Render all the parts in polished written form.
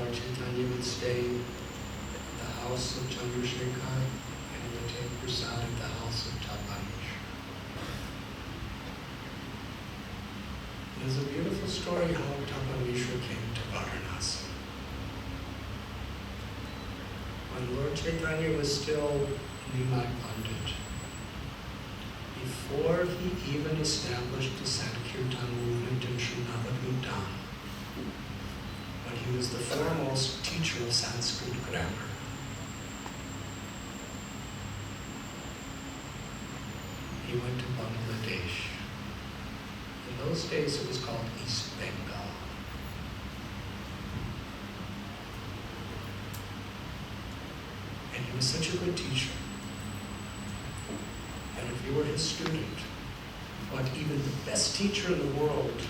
Lord Chaitanya would stay at the house of Chandrasekhar and he would take prasad at the house of Tapanish. There's a beautiful story how Tapanishra came to Varanasi. When Lord Chaitanya was still Nimai Pandit, before he even established the Sankirtan movement in Srinagar, Bhutan, when he was the foremost teacher of Sanskrit grammar, he went to Bangladesh. In those days it was called East Bengal. And he was such a good teacher. And if you were his student, what even the best teacher in the world,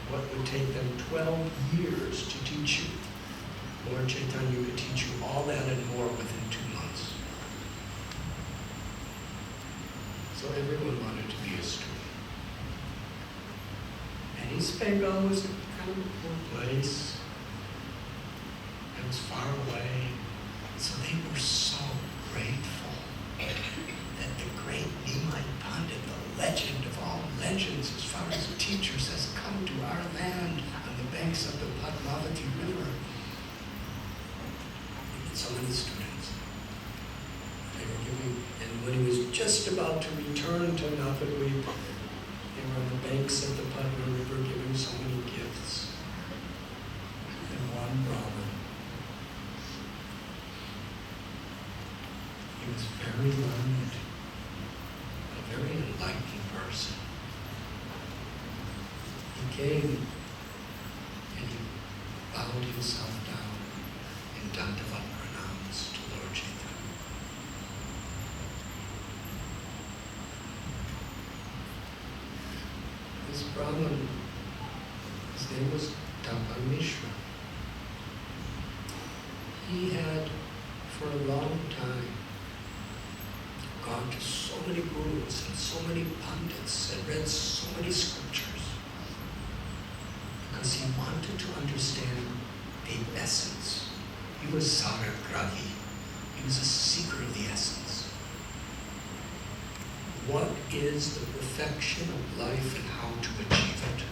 what would take them 12 years to teach you, Lord Chaitanya could teach you all that and more within 2 months. So everyone wanted to be a student. And East Bengal was kind of a poor place. It was far away. So they were so grateful that the great Nimai Pandit, the legend of all legends as far as teachers, has come to our land on the banks of the Padmavati River. He had so many students. They were giving, and when he was just about to return to Navadvip, they were on the banks of the Padma River giving so many gifts. And one Brahmin, he was very learned, a very enlightened person. He came and he bowed himself down in Dandavat pranams to Lord Chaitanya. This Brahmin, his name was Tapan Mishra. He had, for a long time, gone to so many gurus and so many pundits and read so many scriptures because he wanted to understand the essence. He was Saragragi. He was a seeker of the essence. What is the perfection of life and how to achieve it?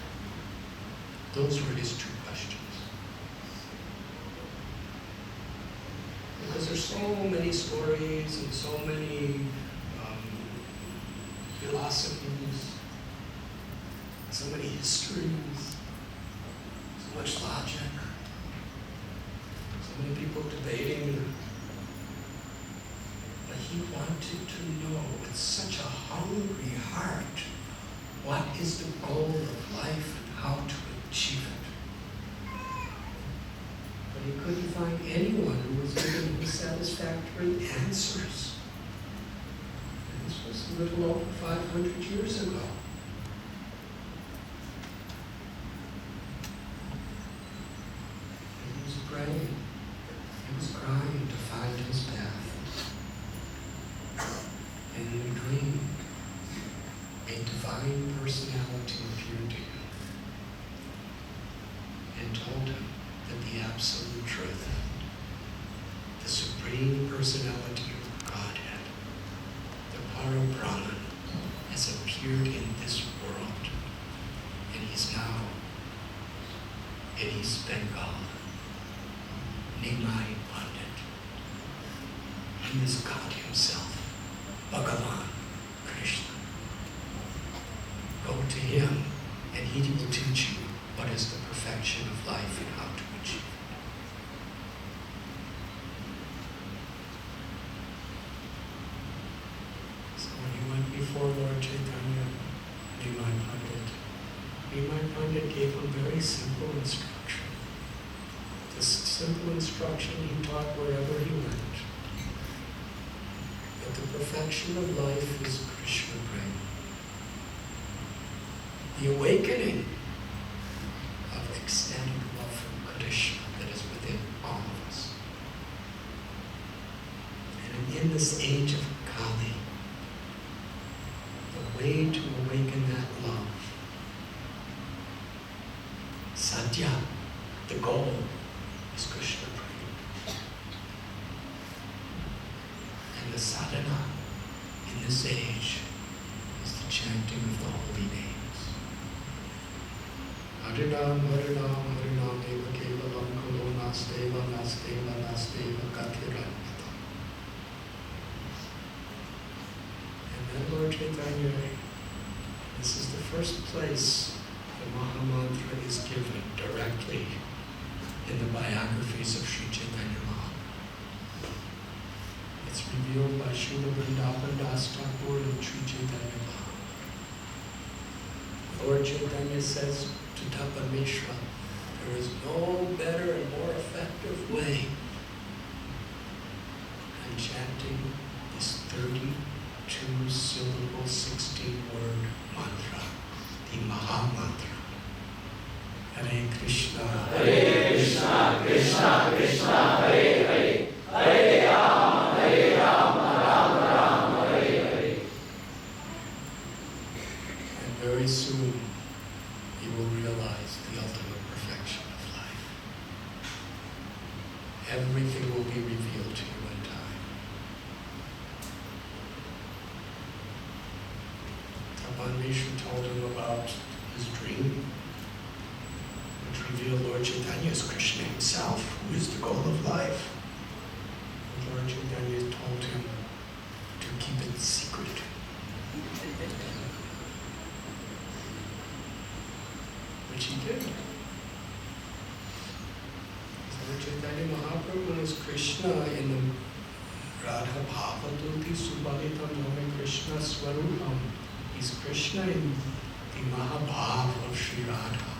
Those were his 2 questions. Because there's so many stories and so many philosophies, so many histories, so much logic, so many people debating. But he wanted to know with such a hungry heart what is the goal of life and how to achieve it. But he couldn't find anyone who was giving him satisfactory answers. This was a little over 500 years ago. And he was praying. He was crying to find his path. And in a dream, a divine personality appeared to him and told him that the absolute truth, the supreme personality of Godhead, Brahman, has appeared in this world, and he's now in East Bengal, Nimai Pandit. He is God himself, Bhagavan, Krishna. Go to him, and he will teach you what is the perfection of life and how to achieve it. Before Lord Chaitanya, Nimai Pandit gave him very simple instruction. This simple instruction he taught wherever he went, that the perfection of life is Krishna prema. The awakening of ecstatic love for Krishna that is within all of us. And in this age of Kali, the way to awaken that love, sadhya, the goal, this age is the chanting of the holy names. Harinam, Harinam, Harinam, Eva Kevalam, Kalo Nasteva, Nasteva, Nasteva, Kathiranyata. And then Lord Chaitanya, this is the first place the Mahamantra is given directly in the biographies of Sri Chaitanya Mahaprabhu. It's revealed by Srila Vrindavan Das Thakur and Sri Chaitanya Mahaprabhu. Lord Chaitanya says to Tapan Mishra, there is no better and more effective way than chanting this 32-syllable, 16-word mantra, the Maha Mantra. Hare Krishna, Krishna Krishna, Hare Hare, Hare Rama, Rama Rama, Hare Hare. And very soon you will realize the ultimate perfection of life. Everything will be revealed to you in time. Tapan Mishra told him about his dream, which revealed Lord Chaitanya as Krishna himself, who is the goal of life. And Lord Chaitanya told him to keep it secret. Which he did. Lord Chaitanya Mahaprabhu is Krishna in the Radha Bhavaduti Subhalitam Nome Krishna Swarupam. He's Krishna in the Mahabhav of Sri Radha.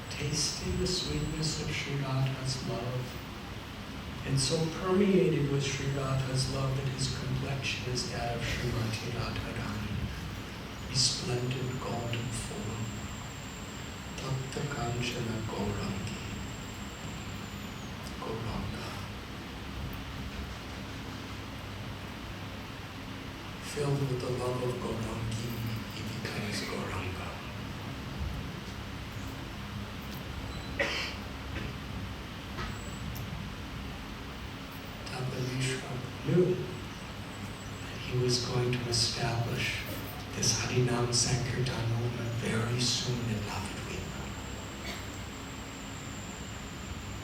Tasting the sweetness of Sri Radha's love, and so permeated with Sri Radha's love that his complexion is that of Srimati Radharani, resplendent golden form, Takta Kanchana Gaurangi, Gauranga. Filled with the love of Gaurangi, he becomes Gauranga. Knew that he was going to establish this Harinam Sankirtan movement very soon in Navadvipa.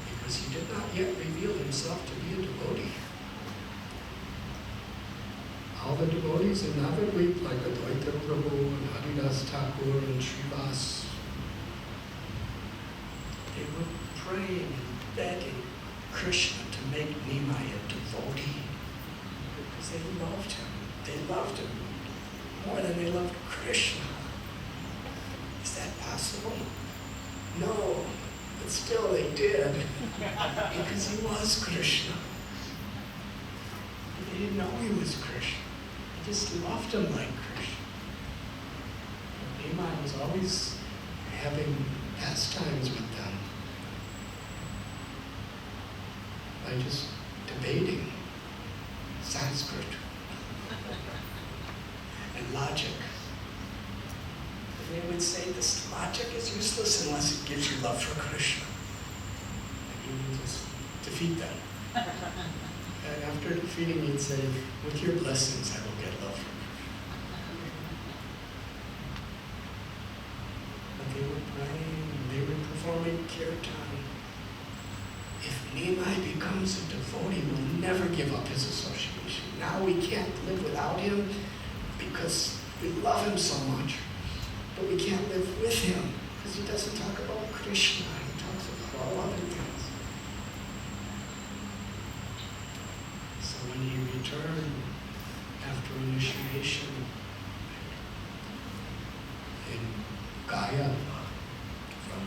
Because he did not yet reveal himself to be a devotee. All the devotees in Navadvipa, like Advaita Prabhu and Haridas Thakur and Srivas, they were praying and begging Krishna to make Nimai a devotee. Because they loved him. They loved him more than they loved Krishna. Is that possible? No, but still they did. Because he was Krishna. But they didn't know he was Krishna. They just loved him like Krishna. Nimai was always having pastimes with them by just debating Sanskrit and logic. And they would say this logic is useless unless it gives you love for Krishna. And you would just defeat them. And after defeating me, he'd say, with your blessings, I will get love for Krishna. But they were praying, they were performing kirtan. If Nimai becomes a devotee, we'll never give up his association. Now we can't live without him because we love him so much. But we can't live with him because he doesn't talk about Krishna. He talks about all other things. So when he returned after initiation in Gaya from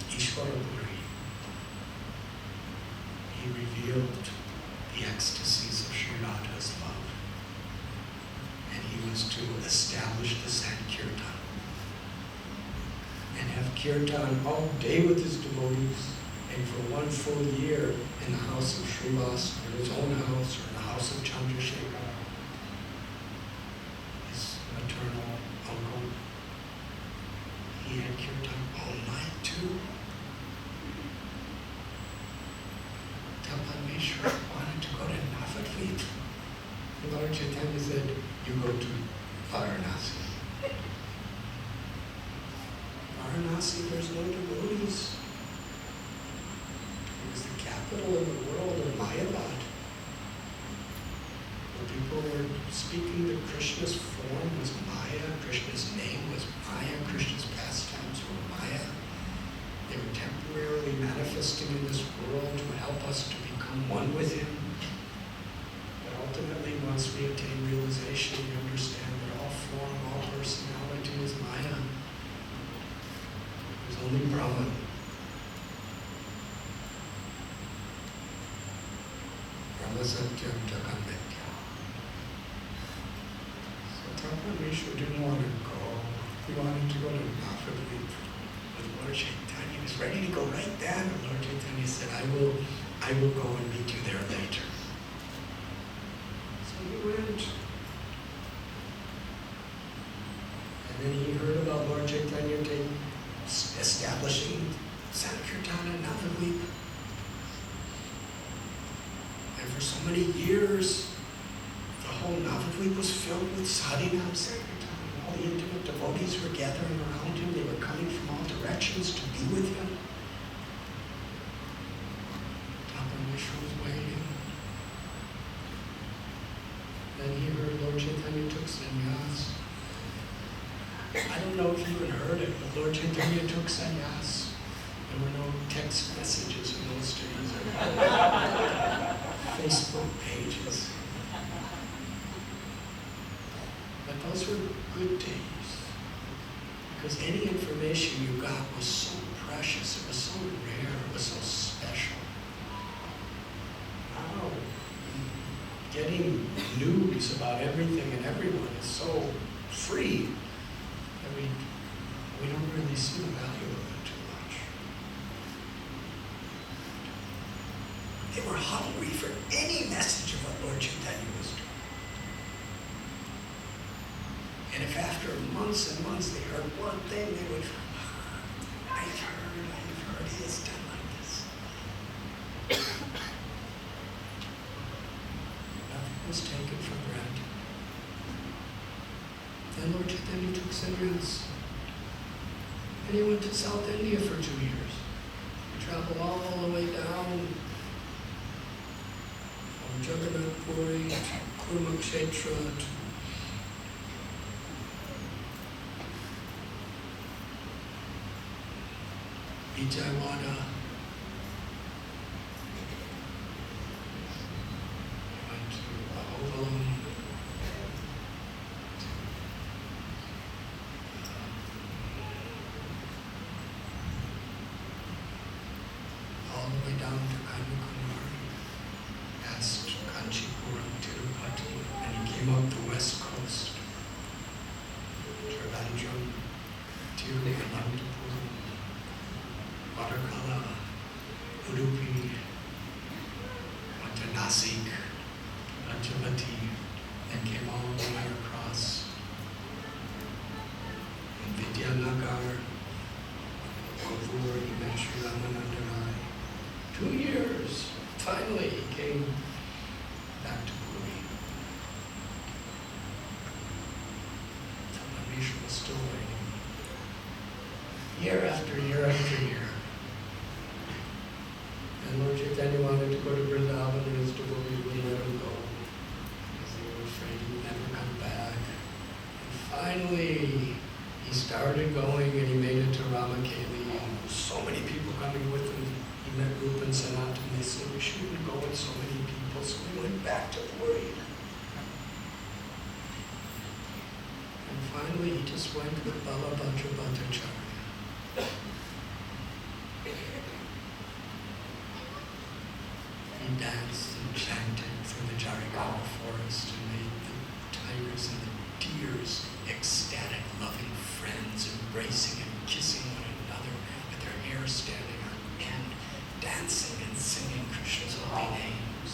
Ishwarapuri, he revealed the ecstasies of Sri Radha's love. And he was to establish the Sankirtan and have kirtan all day with his devotees, and for 1 full year in the house of Srivas, or his own house, or in the house of Chandrasekhar, his maternal uncle. He had kirtan all night too. Tapan Mishra wanted to go to Navadvip. Lord Chaitanya said, you go to Varanasi. Varanasi, there's no devotees. It was the capital of the world of Mayavad. Where people were speaking that Krishna's form was Maya, Krishna's name was Maya, Krishna's pastimes were Maya. They were temporarily manifesting in this world to help us to become one with Him. But ultimately, once we attain realization, we understand that all form, all personality is Maya. There's only Brahman. Brahma Satyam Jagam Mithya. So Thakur didn't want to go. He wanted to go to Navadvip with Lord Chaitanya. He was ready to go right then. And Lord Chaitanya said, I will go and meet you there later. So he went. And then he heard about Lord Chaitanya establishing Sankirtan in Navadvip. And for so many years, the whole Navadvip was filled with Sadhinam Sankirtan. All the intimate devotees were gathering around him. They were coming from all directions to be with him. Thakur was waiting. Then he heard Lord Chaitanya took sannyas. I don't know if you even heard it, but Lord Chaitanya took sannyas. There were no text messages in those days or Facebook pages. But those were good days. Because any information you got was so precious, it was so rare, it was so special. Now, getting news about everything and everyone is so free that we don't really see the value of it too much. They were hungry for any message of what Lord Chaitanya was doing. And if after months and months they heard one thing, they would, I've heard, he has done like this. Nothing was taken for granted. Then Lord Chaitanya took sannyas. And he went to South India for 2 years. He traveled all the way down from Jagannath Puri to Kurukshetra to Vijayawada. Went to Ahovalam. All the way down to Kanyakumari, past Kanchipuram, Tirupati, and he came up the west coast. Trivandrum, Tiruvananthapuram, Varakala, Udupi, went to Nasik, Rajavati, and came all the way across. In Vidyanagar, Kovur, he met Sri Ramananda Rai. 2 years, finally he came back to Puri. Thakur was still waiting. Year after year after year. And Lord Chaitanya wanted to go to Vrindavan, and his devotees would let him go because they were afraid he would never come back. And finally, he started going, and he made it to Ramakeli, and there were so many people coming with him. He met Rupa and Sanat, and they said, we shouldn't go with so many people, so we went back to Puri. And finally, he just went with Balabhadra Bhattacharya. He danced and chanted through the Jarigala forest and made the tigers and the deers ecstatic, loving friends, embracing and kissing one another with their hair standing on end, dancing and singing Krishna's holy names.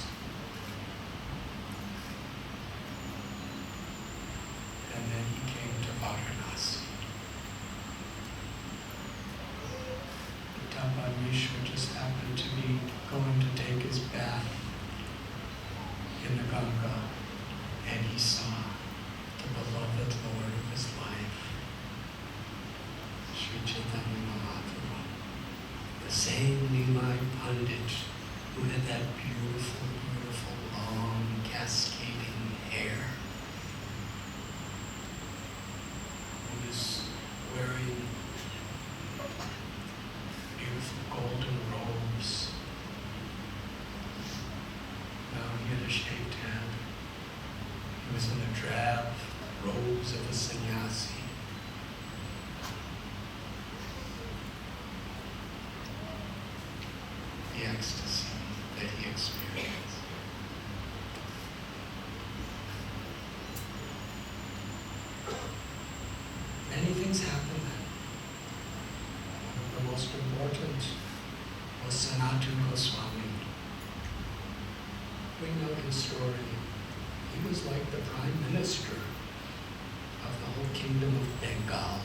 And then he came to Varanasi. Parmeshwar just happened to be going to take his bath in the Ganga, and same Nimai Pandit, who had that beautiful, beautiful, long, cascading hair, who was wearing beautiful golden robes. Now he had a shaved head. He was in the drab robes of a sannyasi. The ecstasy that he experienced. Many things happened then. One of the most important was Sanatana Goswami. We know his story. He was like the prime minister of the whole kingdom of Bengal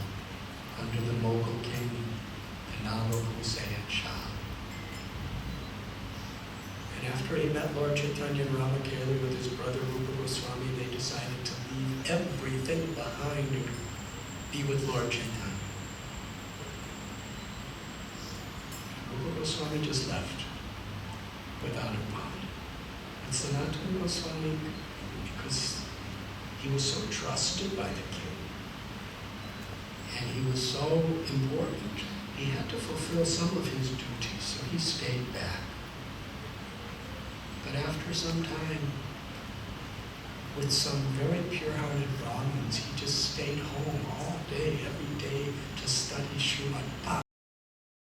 under the Mughal king, Nawab Hussain Shah. And after he met Lord Chaitanya and Ramakeli with his brother Rupa Goswami, they decided to leave everything behind and be with Lord Chaitanya. Rupa Goswami just left without a bond. And Sanatana Goswami, because he was so trusted by the king, and he was so important, he had to fulfill some of his duties, so he stayed back. But after some time, with some very pure-hearted Brahmins, he just stayed home all day, every day, to study Srimad Bhagavatam.